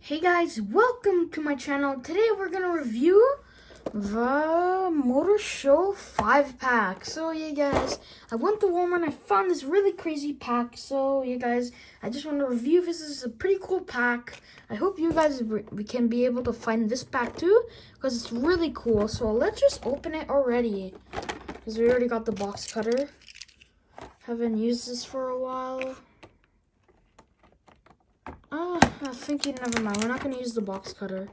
Hey guys, welcome to my channel. Today we're gonna review the Motor Show 5-pack. So yeah guys, I went to Walmart and I found this really crazy pack. So yeah guys, I just want to review this. Is a pretty cool pack. I hope you guys we can be able to find this pack too, because it's really cool. So let's just open it already, because we already got the box cutter. Haven't used this for a while. I'm thinking, never mind. We're not going to use the box cutter.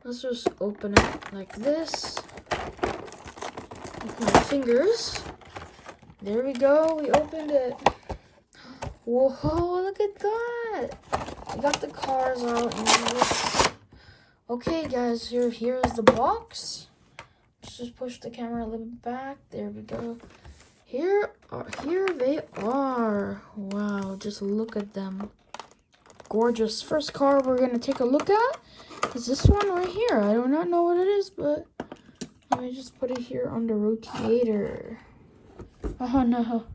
Let's just open it like this. With my fingers. There we go. We opened it. Whoa, look at that. I got the cars out. Okay, guys. Here's the box. Let's just push the camera a little bit back. There we go. Here they are. Wow, just look at them. Gorgeous. First car we're gonna take a look at is this one right here. I do not know what it is, but let me just put it here on the rotator. Oh no,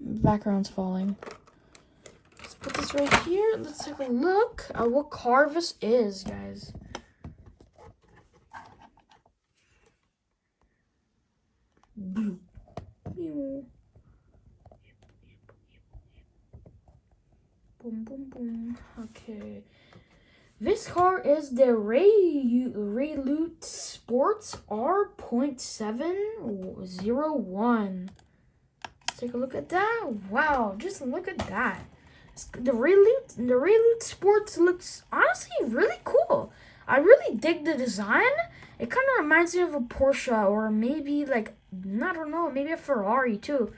background's falling. Let's put this right here. Let's take a look at what car this is, guys. Boom. Boom, boom, boom. Okay. This car is the Reloot Sports R.701. Let's take a look at that. Wow, just look at that. The Reloot Sports looks honestly really cool. I really dig the design. It kind of reminds me of a Porsche, or maybe like, I don't know, maybe a Ferrari too.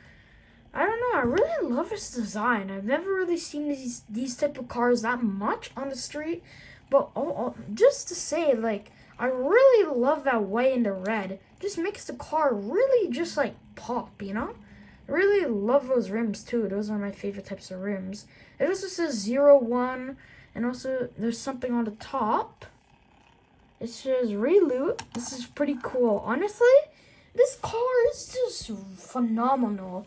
I don't know, I really love this design. I've never really seen these type of cars that much on the street. But just to say, like, I really love that white and the red. Just makes the car really just like pop, you know? I really love those rims too. Those are my favorite types of rims. It also says 01, and also there's something on the top. It says Reloot. This is pretty cool. Honestly, this car is just phenomenal.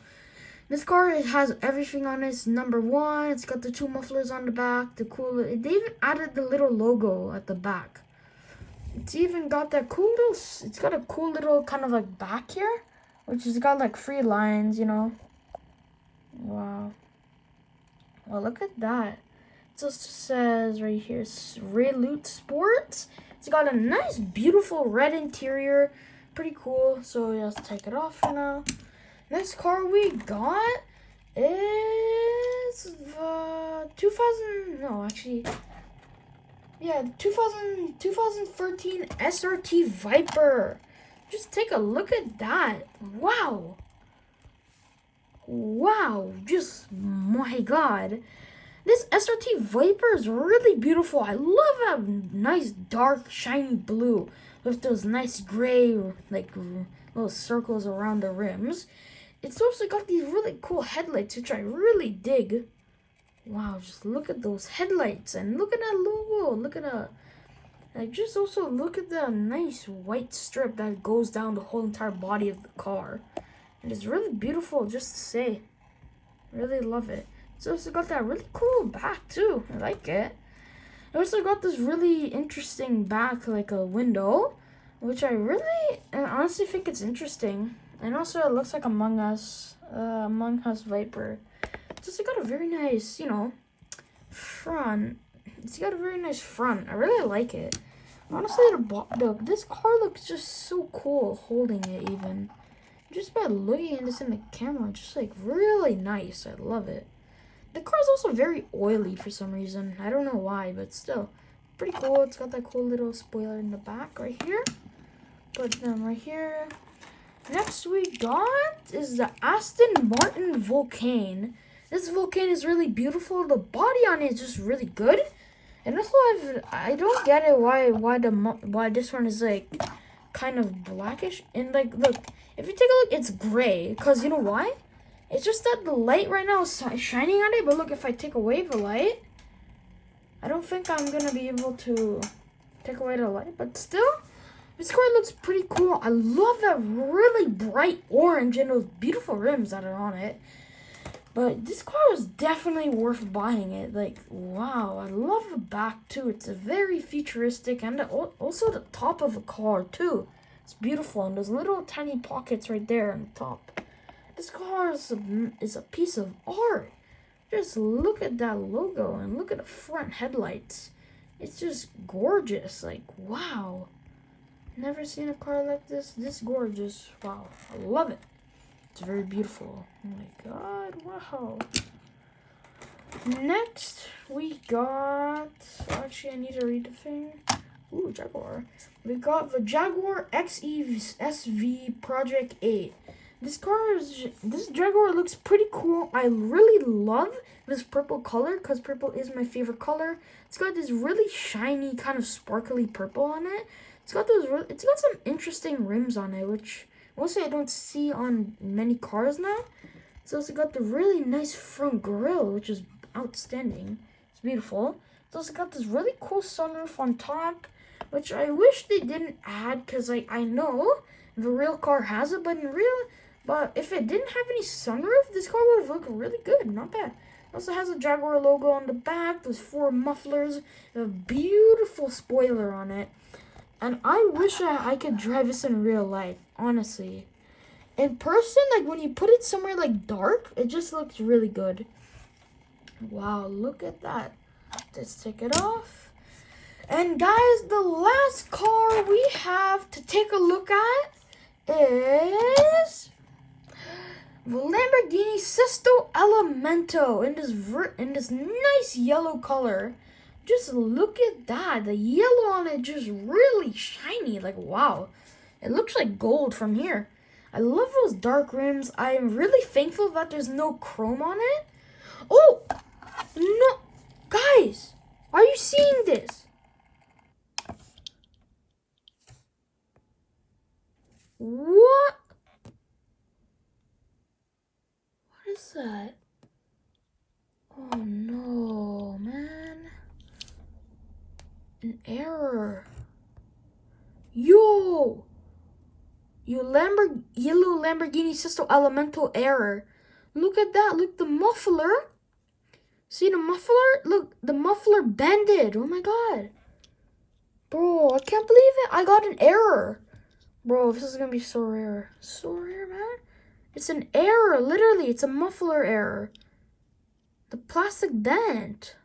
This car, it has everything on it. It's #1. It's got the 2 mufflers on the back. They even added the little logo at the back. It's even got that cool little, it's got a cool little kind of like back here, which has got like 3 lines, you know. Wow. Well, look at that. It also says right here, Reloot Sports. It's got a nice, beautiful red interior. Pretty cool. So yeah, let's take it off for now. Next car we got is the 2013 SRT Viper. Just take a look at that. Wow. Wow, just my god. This SRT Viper is really beautiful. I love that nice dark shiny blue with those nice gray like little circles around the rims. It's also got these really cool headlights, which I really dig. Wow, just look at those headlights and look at that logo. Look at that. Like, just also look at the nice white strip that goes down the whole entire body of the car. And it's really beautiful, just to say. Really love it. It's also got that really cool back too. I like it. It also got this really interesting back, like a window, which I really and honestly think it's interesting. And also it looks like Among Us Viper. It's also got a very nice, you know, front. It's got a very nice front. I really like it. Honestly, this car looks just so cool holding it even. Just by looking at this in the camera, just like really nice. I love it. The car is also very oily for some reason. I don't know why, but still pretty cool. It's got that cool little spoiler in the back right here. Put them right here. Next we got is the Aston Martin Vulcan. This Vulcan is really beautiful. The body on it is just really good. And also I don't get it why this one is like kind of blackish. And like, look, if you take a look, it's gray. Cause you know why? It's just that the light right now is shining on it. But look, if I take away the light, I don't think I'm gonna be able to take away the light. But still, this car looks pretty cool. I love that really bright orange and those beautiful rims that are on it. But this car is definitely worth buying it. Like, wow, I love the back too. It's a very futuristic, and also the top of the car too. It's beautiful, and there's little tiny pockets right there on the top. This car is a piece of art. Just look at that logo and look at the front headlights. It's just gorgeous. Like, wow. Never seen a car like this gorgeous. Wow, I love it. It's very beautiful. Oh my god, wow. Next, we got... Actually, I need to read the thing. Ooh, Jaguar. We got the Jaguar XE SV Project 8. This Jaguar looks pretty cool. I really love this purple color because purple is my favorite color. It's got this really shiny, kind of sparkly purple on it. It's got some interesting rims on it, which mostly I don't see on many cars now. It's also got the really nice front grille, which is outstanding. It's beautiful. It's also got this really cool sunroof on top, which I wish they didn't add because I know the real car has it, but if it didn't have any sunroof, this car would have looked really good. Not bad. It also has a Jaguar logo on the back. There's 4 mufflers, a beautiful spoiler on it. And I wish I could drive this in real life, honestly. In person, like when you put it somewhere like dark, it just looks really good. Wow, look at that. Let's take it off. And guys, the last car we have to take a look at is the Lamborghini Elemento in this nice yellow color. Just look at that. The yellow on it just really shiny. Like, wow. It looks like gold from here. I love those dark rims. I am really thankful that there's no chrome on it. Oh! No! Guys! Are you seeing this? What? What is that? Oh no, man. An error. Yo! Yellow Lamborghini Elemento error. Look at that. Look, the muffler. See the muffler? Look, the muffler bended. Oh my god. Bro, I can't believe it. I got an error. Bro, this is gonna be so rare. So rare, man. It's an error. Literally, it's a muffler error. The plastic bent.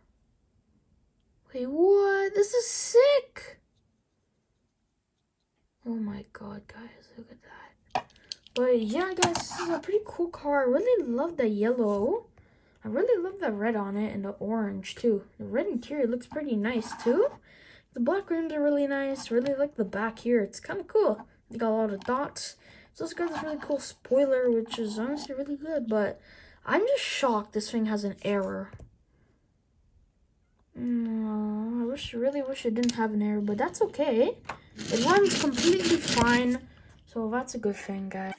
Wait, what? This is sick. Oh my god, guys, look at that. But yeah, guys, this is a pretty cool car. I really love the yellow. I really love the red on it and the orange too. The red interior looks pretty nice too. The black rims are really nice. Really like the back here. It's kind of cool. They got a lot of dots. It's also got this really cool spoiler, which is honestly really good. But I'm just shocked this thing has an error. I really wish it didn't have an error, but that's okay. It runs completely fine, so that's a good thing, guys.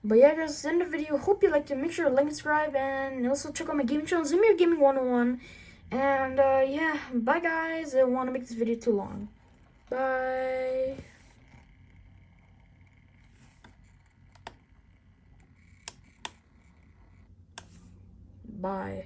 But yeah, guys, that's the end of the video. Hope you liked it. Make sure to like and subscribe, and also check out my gaming channel, Zamir Gaming 101. And yeah, bye guys. I don't want to make this video too long. Bye. Bye.